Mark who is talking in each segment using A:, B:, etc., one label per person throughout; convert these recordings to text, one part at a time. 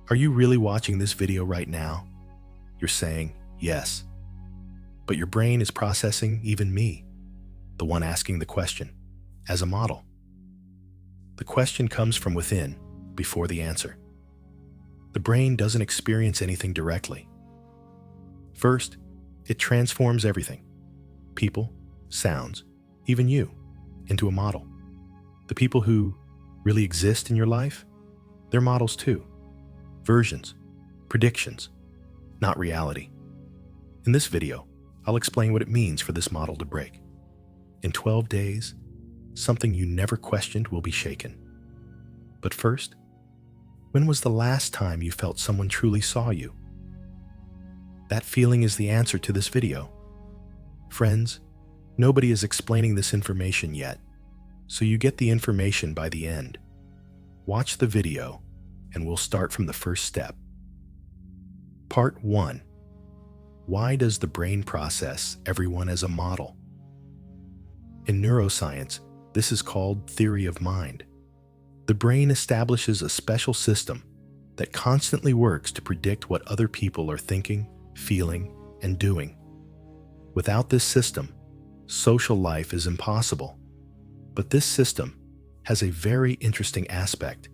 A: Are you really watching this video right now? You're saying yes, but your brain is processing even me, the one asking the question, as a model. The question comes from within before the answer. The brain doesn't experience anything directly. First, it transforms everything, people, sounds, even you, into a model. The people who really exist in your life, they're models too. Versions, predictions, not reality. In this video, I'll explain what it means for this model to break. In 12 days, something you never questioned will be shaken. But first, when was the last time you felt someone truly saw you? That feeling is the answer to this video. Friends, nobody is explaining this information yet, so you get the information by the end. Watch the video, and we'll start from the first step. Part 1. Why does the brain process everyone as a model? In neuroscience, this is called theory of mind. The brain establishes a special system that constantly works to predict what other people are thinking, feeling, and doing. Without this system, social life is impossible. But this system has a very interesting aspect.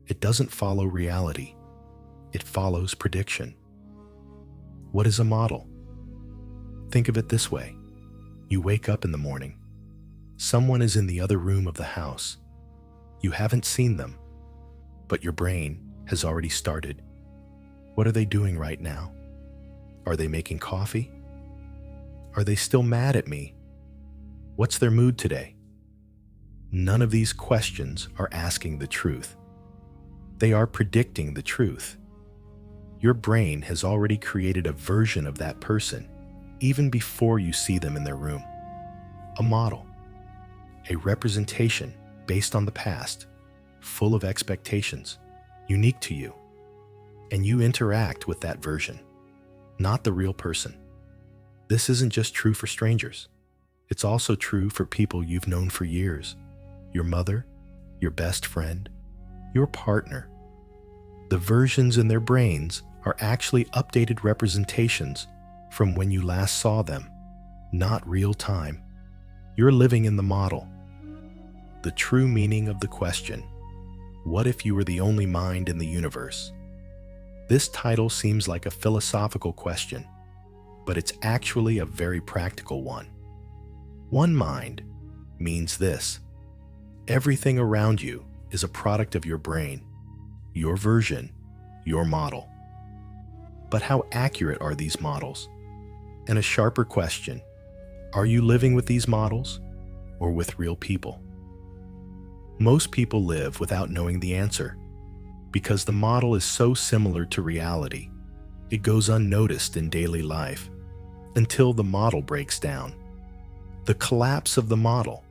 A: It doesn't follow reality. It follows prediction. What is a model? Think of it this way. You wake up in the morning. Someone is in the other room of the house. You haven't seen them, but your brain has already started. What are they doing right now? Are they making coffee? Are they still mad at me? What's their mood today? None of these questions are asking the truth. They are predicting the truth. Your brain has already created a version of that person even before you see them in their room. A model, a representation based on the past, full of expectations, unique to you. And you interact with that version, not the real person. This isn't just true for strangers. It's also true for people you've known for years. Your mother, your best friend, your partner. The versions in their brains are actually updated representations from when you last saw them, not real time. You're living in the model. The true meaning of the question, what if you were the only mind in the universe? This title seems like a philosophical question, but it's actually a very practical one. One mind means this. Everything around you is a product of your brain, your version, your model. But how accurate are these models? And a sharper question, are you living with these models or with real people? Most people live without knowing the answer because the model is so similar to reality. It goes unnoticed in daily life until the model breaks down. The collapse of the model.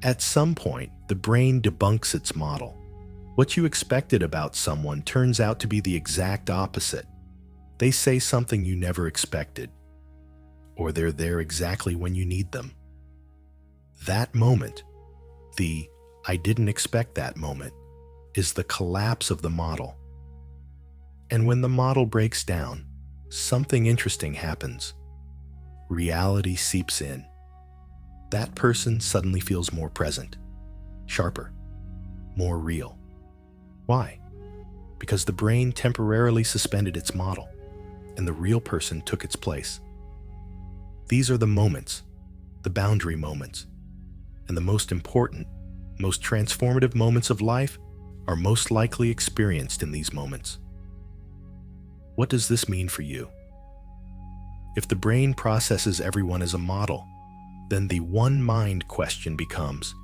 A: At some point, the brain debunks its model. What you expected about someone turns out to be the exact opposite. They say something you never expected, or they're there exactly when you need them. That moment, the "I didn't expect that" moment, is the collapse of the model. And when the model breaks down, something interesting happens. Reality seeps in. That person suddenly feels more present, sharper, more real. Why? Because the brain temporarily suspended its model, and the real person took its place. These are the moments, the boundary moments, and the most important, most transformative moments of life are most likely experienced in these moments. What does this mean for you? If the brain processes everyone as a model, then the one mind question becomes,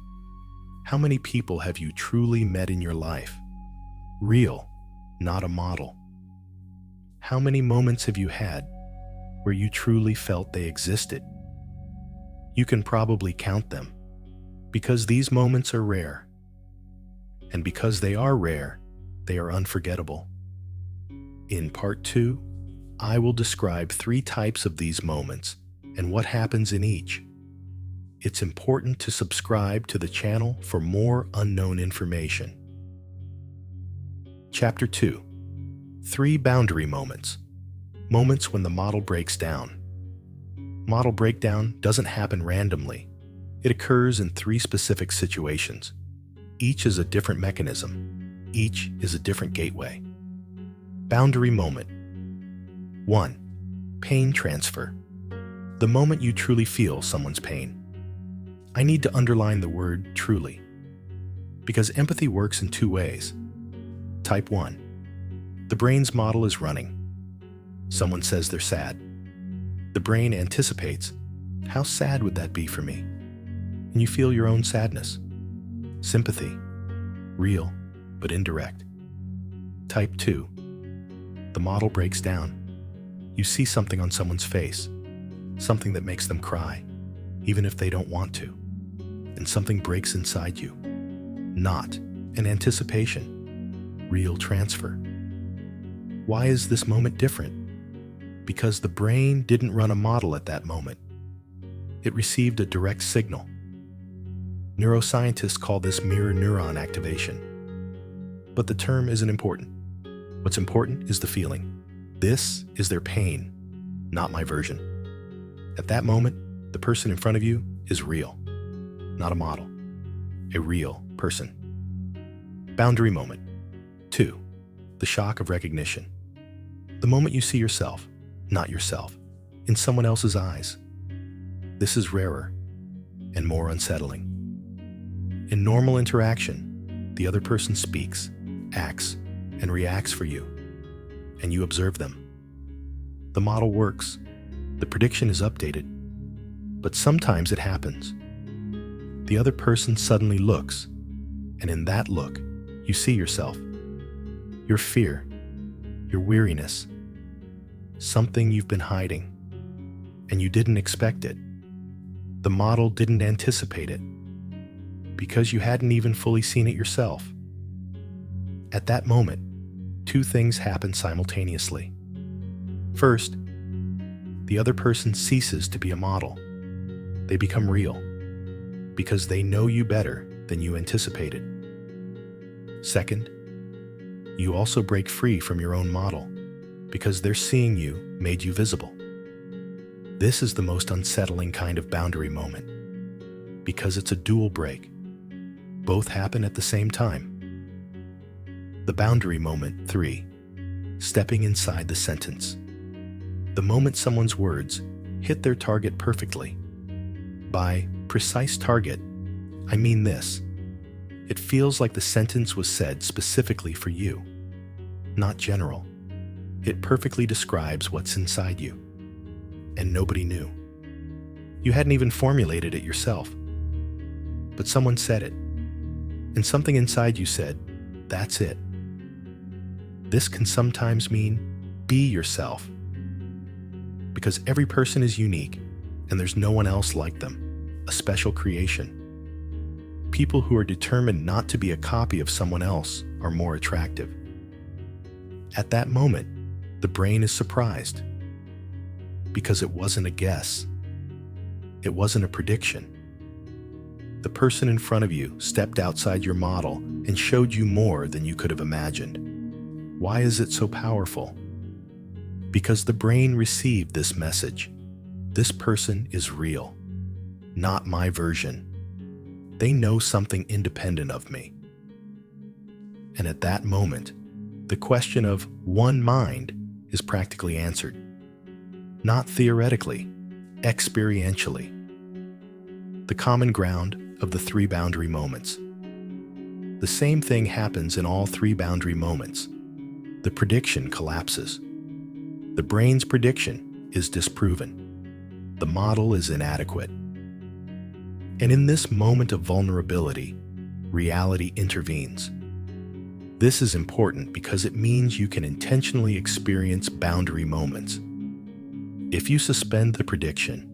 A: how many people have you truly met in your life? Real, not a model. How many moments have you had where you truly felt they existed? You can probably count them, because these moments are rare. And because they are rare, they are unforgettable. In Part 2, I will describe 3 types of these moments and what happens in each. It's important to subscribe to the channel for more unknown information. Chapter 2. 3 boundary moments. Moments when the model breaks down. Model breakdown doesn't happen randomly. It occurs in 3 specific situations. Each is a different mechanism. Each is a different gateway. Boundary moment. 1. Pain transfer. The moment you truly feel someone's pain. I need to underline the word truly, because empathy works in 2 ways. Type 1. The brain's model is running. Someone says they're sad. The brain anticipates, how sad would that be for me? And you feel your own sadness. Sympathy. Real, but indirect. Type 2. The model breaks down. You see something on someone's face, something that makes them cry, even if they don't want to, and something breaks inside you. Not an anticipation, real transfer. Why is this moment different? Because the brain didn't run a model at that moment. It received a direct signal. Neuroscientists call this mirror neuron activation. But the term isn't important. What's important is the feeling. This is their pain, not my version. At that moment, the person in front of you is real, not a model, a real person. Boundary moment. 2. The shock of recognition. The moment you see yourself, not yourself, in someone else's eyes. This is rarer and more unsettling. In normal interaction, the other person speaks, acts, and reacts for you, and you observe them. The model works. The prediction is updated. But sometimes it happens. The other person suddenly looks, and in that look, you see yourself. Your fear, your weariness, something you've been hiding, and you didn't expect it. The model didn't anticipate it, because you hadn't even fully seen it yourself. At that moment, 2 things happen simultaneously. First, the other person ceases to be a model. They become real, because they know you better than you anticipated. Second, you also break free from your own model, because their seeing you made you visible. This is the most unsettling kind of boundary moment, because it's a dual break. Both happen at the same time. The boundary moment 3. Stepping inside the sentence. The moment someone's words hit their target perfectly. By precise target, I mean this. It feels like the sentence was said specifically for you, not general. It perfectly describes what's inside you, and nobody knew. You hadn't even formulated it yourself. But someone said it, and something inside you said, that's it. This can sometimes mean be yourself, because every person is unique, and there's no one else like them, a special creation. People who are determined not to be a copy of someone else are more attractive. At that moment, the brain is surprised, because it wasn't a guess. It wasn't a prediction. The person in front of you stepped outside your model and showed you more than you could have imagined. Why is it so powerful? Because the brain received this message. This person is real, not my version. They know something independent of me. And at that moment, the question of one mind is practically answered. Not theoretically, experientially. The common ground of the 3 boundary moments. The same thing happens in all 3 boundary moments. The prediction collapses. The brain's prediction is disproven. The model is inadequate. And in this moment of vulnerability, reality intervenes. This is important because it means you can intentionally experience boundary moments. If you suspend the prediction,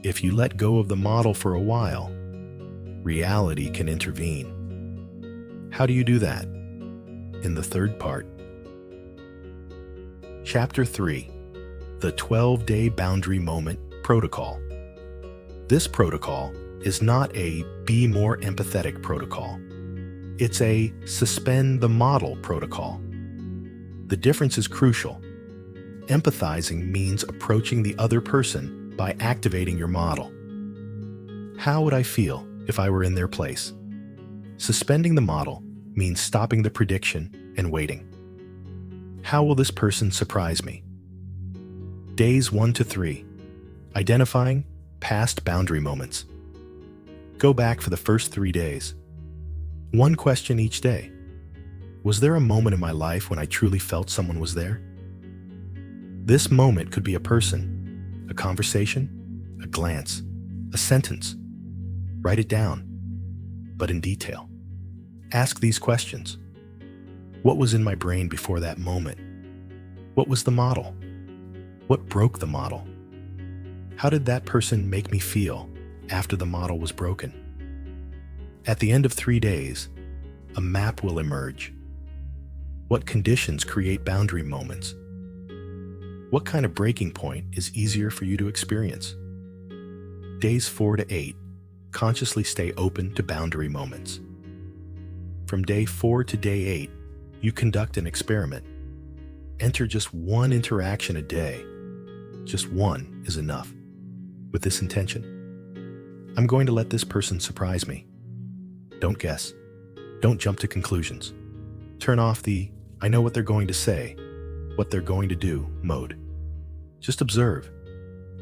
A: if you let go of the model for a while, reality can intervene. How do you do that? In the 3rd part. Chapter 3, the 12-day boundary moment protocol. This protocol is not a be more empathetic protocol. It's a suspend the model protocol. The difference is crucial. Empathizing means approaching the other person by activating your model. How would I feel if I were in their place? Suspending the model means stopping the prediction and waiting. How will this person surprise me? Days 1 to 3. Identifying past boundary moments. Go back for the first 3 days. One question each day. Was there a moment in my life when I truly felt someone was there? This moment could be a person, a conversation, a glance, a sentence. Write it down, but in detail. Ask these questions. What was in my brain before that moment? What was the model? What broke the model? How did that person make me feel after the model was broken? At the end of 3 days, a map will emerge. What conditions create boundary moments? What kind of breaking point is easier for you to experience? Days 4 to 8, consciously stay open to boundary moments. From day 4 to day 8, you conduct an experiment. Enter just one interaction a day. Just one is enough. With this intention, I'm going to let this person surprise me. Don't guess. Don't jump to conclusions. Turn off the I know what they're going to say, what they're going to do mode. Just observe.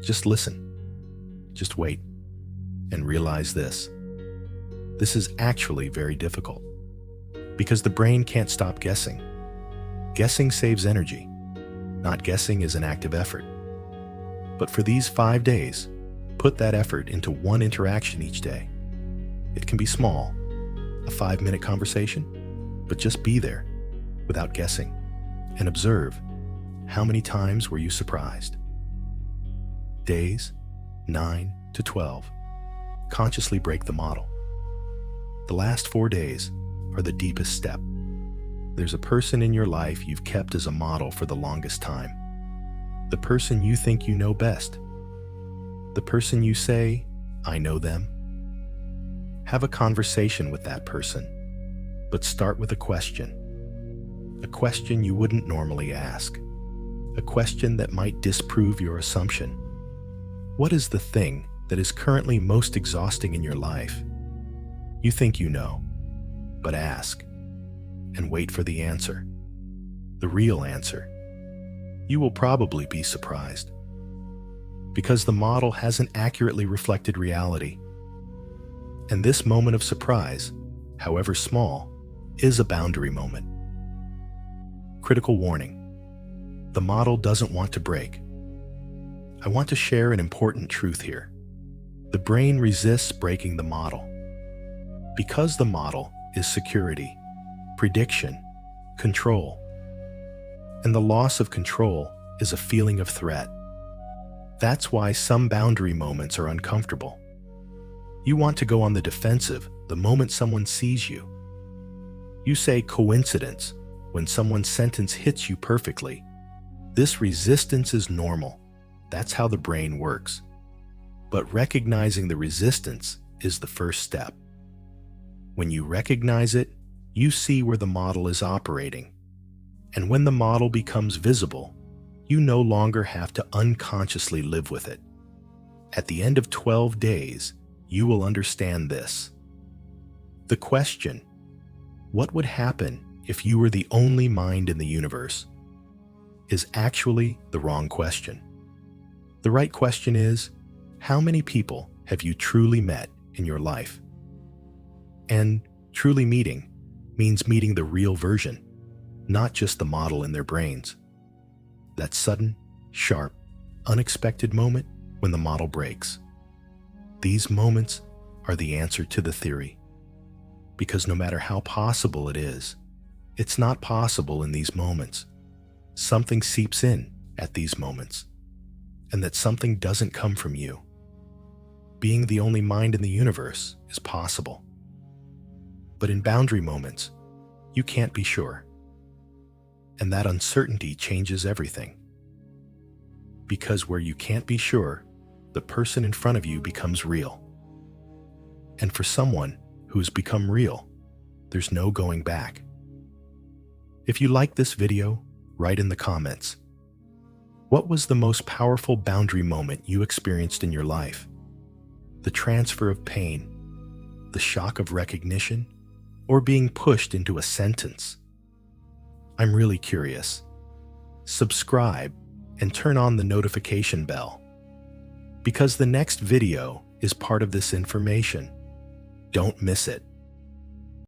A: Just listen. Just wait. And realize this. This is actually very difficult. Because the brain can't stop guessing. Guessing saves energy. Not guessing is an active effort. But for these 5 days, put that effort into one interaction each day. It can be small, a 5-minute conversation, but just be there without guessing and observe how many times were you surprised. Days 9 to 12. Consciously break the model. The last 4 days are the deepest step. There's a person in your life you've kept as a model for the longest time. The person you think you know best. The person you say, I know them. Have a conversation with that person, but start with a question. A question you wouldn't normally ask. A question that might disprove your assumption. What is the thing that is currently most exhausting in your life? You think you know, but ask and wait for the answer. The real answer. You will probably be surprised because the model hasn't accurately reflected reality. And this moment of surprise, however small, is a boundary moment. Critical warning. The model doesn't want to break. I want to share an important truth here. The brain resists breaking the model. Because the model is security, prediction, control. And the loss of control is a feeling of threat. That's why some boundary moments are uncomfortable. You want to go on the defensive the moment someone sees you. You say coincidence when someone's sentence hits you perfectly. This resistance is normal. That's how the brain works. But recognizing the resistance is the first step. When you recognize it, you see where the model is operating. And when the model becomes visible, you no longer have to unconsciously live with it. At the end of 12 days, you will understand this. The question, what would happen if you were the only mind in the universe, is actually the wrong question. The right question is, how many people have you truly met in your life? And truly meeting means meeting the real version, not just the model in their brains. That sudden, sharp, unexpected moment when the model breaks. These moments are the answer to the theory. Because no matter how possible it is, it's not possible in these moments. Something seeps in at these moments, and that something doesn't come from you. Being the only mind in the universe is possible. But in boundary moments, you can't be sure. And that uncertainty changes everything. Because where you can't be sure, the person in front of you becomes real. And for someone who's become real, there's no going back. If you like this video, write in the comments. What was the most powerful boundary moment you experienced in your life? The transfer of pain, the shock of recognition, or being pushed into a sentence? I'm really curious. Subscribe and turn on the notification bell, because the next video is part of this information. Don't miss it.